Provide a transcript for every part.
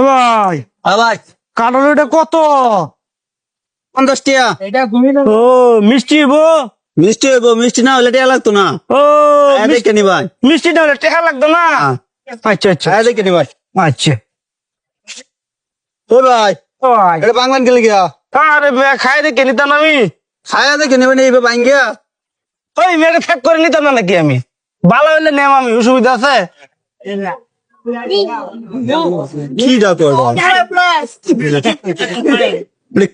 ভাই ভাই কাঠল এটা কত? 50 টাকা। ও মিষ্টি বো। মিষ্টি হইব, মিষ্টি না হলে টাকা লাগতো না। ও দেখে নি ভাই, মিষ্টি না হলে টাকা লাগতো না। আচ্ছা আচ্ছা দেখে নি ভাই। আচ্ছা। ও ভাই ও ভাই এটা বাংলান গেলে গিয়া আরে খাই দেখে নিতাম না আমি। খায়া দেখে নিবেন এইভাবে ভাঙ্গিয়া। ওই মেয়েটা ফেক করে নিতাম না নাকি আমি? ভালো হইলে নেম আমি, অসুবিধা আছে? কি ডাক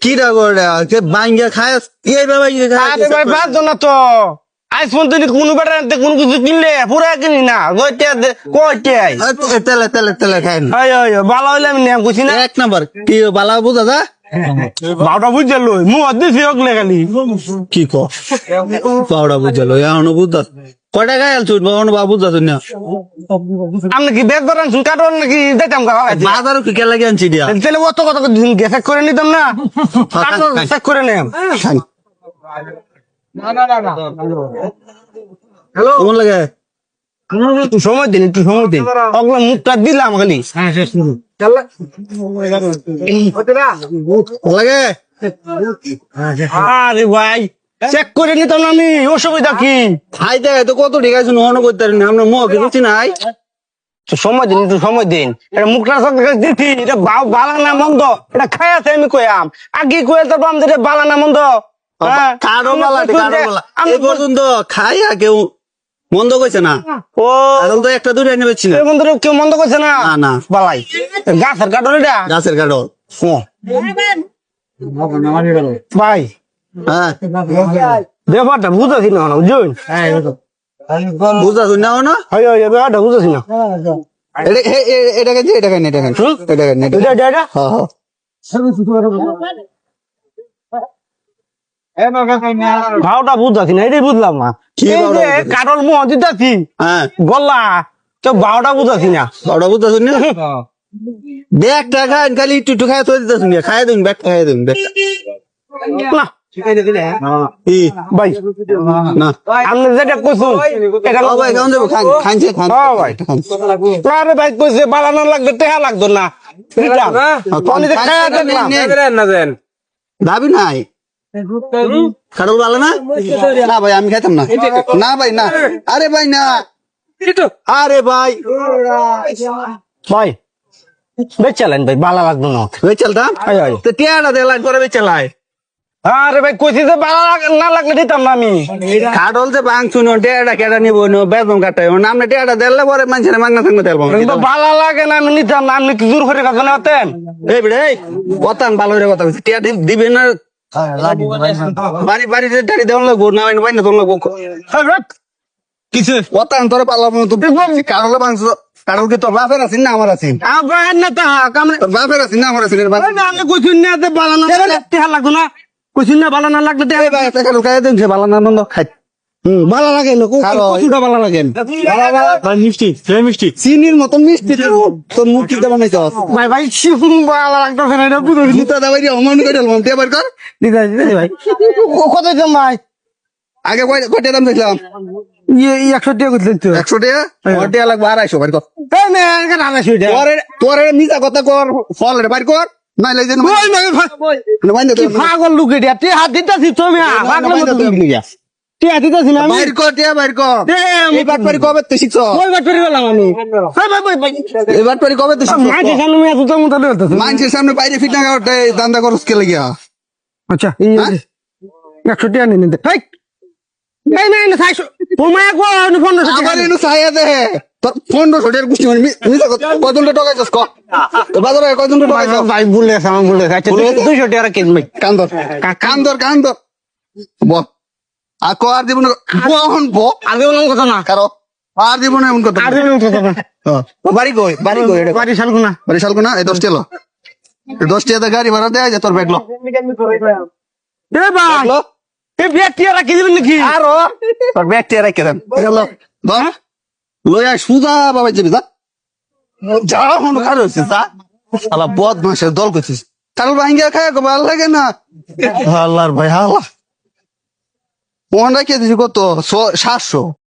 কি ডাক ভাঙ্গিয়া খায় এইভাবে আরে ভাই বাদ না তো। আজ পর্যন্ত কোনো বেটা কোনো কিছু কিনলে পুরা কিনি না, কয়টাই তেলে তেলে তেলে খায় না। ভালো হইলে আমি নেম কইছি না। 1 নাম্বার কি বালা বুঝা যা বারোটা বুঝে লই মু দিছি অগলে খালি কি ক পাউডা বুঝালো এখনো বুঝা কয়টা গায়ে আলছুন বাবু বুঝা না। আপনি কি বেগ করেন কাটন নাকি দিতাম বাজারও কি কেলা আনছি দিয়া তাহলে অত কথা চেক করে নিতাম না, চেক করে নেম। হ্যালো কেমন লাগে? একটু সময় দিন, একটু সময় দিন, অগলা মুখটা দিলাম খালি। লাগে আরে ভাই চেক করে নিতাম না আমি, অসুবিধা কি? খাই দেয় তো কত ঠিক আছে নহন করতে পারেন আমরা মুখ কিছু নাই। সময় দিন, একটু সময় দিন। এটা মুখটা দিচ্ছি, এটা বালা না মন্দ, এটা খাই আছে আমি কয়াম আগে কয়ে তো বাম দিতে বালা না মন্দ। কারো বালা এই পর্যন্ত খাই আর কেউ মন্দ কইছে না। ও এখন তো একটা দুটো এনে বেছি না। বন্ধু কেউ মন্দ করছে না। না বালাই গাছের কাঠল এটা, গাছের কাঠল। ভাই হ্যাঁ ব্যাপারটা বুঝাছি না বুঝুন, বুঝা শুন না না ব্যাপারটা বুঝাছি না। এটা কেন এটা কেন এটা কেন এটা কেন এটা হ্যাঁ হ্যাঁ ভাওটা বুঝাছি না, এটাই বুঝলাম না। এই যে কাঠল মুহ দিতাছি হ্যাঁ গলা তো ভাওটা বুঝাছি না। ওটা বুঝা শুন না ব্যাগটা খান খালি একটু একটু খাই তো দিতে শুন খাই দিন ব্যাগটা খাই দিন ব্যাগটা না ই ভাই না আপনি যেটা কইছো এটা ভাই কেমন দেবো খান খানছে খান ভাই আরে ভাই কইছে বালানো লাগবে টেহা লাগতো না। দাবি নাই খাটল ভালো না না ভাই আমি খাইতাম না না ভাই না আরে ভাই না আরে ভাই ভাই বেচালেন ভাই বালা লাগতো না। বেচালতাম তো টিয়াটা দেলাইন করে বেচালাই। আরে ভাই কইছি যে বালা না লাগলে দিতাম না আমি। কাঠল যে ভাঙছুন টিয়াটা কেটা নিব বেতন কাটাই নামনে টিয়াটা দেলে পরে মানুষের মাগনা থাকবে তেলবো বালা লাগে না আমি নিতাম না। আপনি কি জোর করে কথা নেতেন? এই বিড়ে কথা ভালো করে কথা বলছি টিয়া দিবেন না বাড়ি বাড়ি টাড়ি দেওয়া লাগবো না বাই না তোর লাগবো কিছু কথা তোর পারলাম কাঠলে ভাঙছ কাঠল কি তোর বাপের আছিস না আমার আছিস না তা তোর বাপের আছিস না আমার আছিস আমি কইছি না বালা না টেহা লাগতো না, কইছি না বালা না লাগলে টেহা কাঠল খাই দিন ভালো না নন্দ খাই ভালো লাগে না কতটা ভালো লাগে মিষ্টি মিষ্টি চিনির মতন মিষ্টি তোর মুখ কিনতে বানাইছ ভাই ভাই ভালো লাগতেছে না এটা বুঝো জুতা দাবাই অমান করে ঢালবাম তে বার কর ভাই কত দাম ভাই? আগে কয়টা দাম দেখলাম 100 টাকা করলেন তো 100 টাকা ওর টাকা লাগবে 250 বার কর তোর মিছা কথা কর ফল রে বার কর নাই লাগে পাগল লোক এটা হাত দিতেছি তুমি দিতেছি না বাইর কর টিয়া বাইর কর এই বাটপারি কবে তুই শিখছ ওই বাটপারি বললাম আমি এই বাটপারি কবে তুই শিখছ মাঝে সামনে মেয়ে তো মতো দিতেছি মানুষের সামনে বাইরে ফিট না করতে দান্দা করস কে লাগিয়া আচ্ছা 100 টাকা নিন ভাই নাই নাই না 600 তোমায় কো 1500 টাকা আমার এনু ছায়া দে তোর 1500 টাকার গুষ্টি মানে মিছা কথা কয়জন টাকাইছস ক তো বাজারে কয়জন টাকাইছস ভাই ভুলে আমার ভুলে আচ্ছা 200 টাকা কিন ভাই কান্দর কান্দর বল আর কর দিব না বহন ব আর দেব কথা না কারো আর দিব না এমন কথা আর দেব কথা না বাড়ি কই এটা বাড়ি শালকো না এই 10 টাকা 10 টাকা গাড়ি ভাড়া দেয় যে তোর ব্যাগ লো এ ভাই এই ব্যাগটা রাখি দিবেন নাকি আরো তোর ব্যাগটা রেখে দেন গেল ধর লইয়া সুজা বাবা যাবি যা হন কার হইছে তা শালা বদমাশের দল কইছিস কাল ভাঙ্গিয়া খায় কো ভালো লাগে না আল্লাহর ভাই আল্লাহ ফোন রেখে দিছি কত 700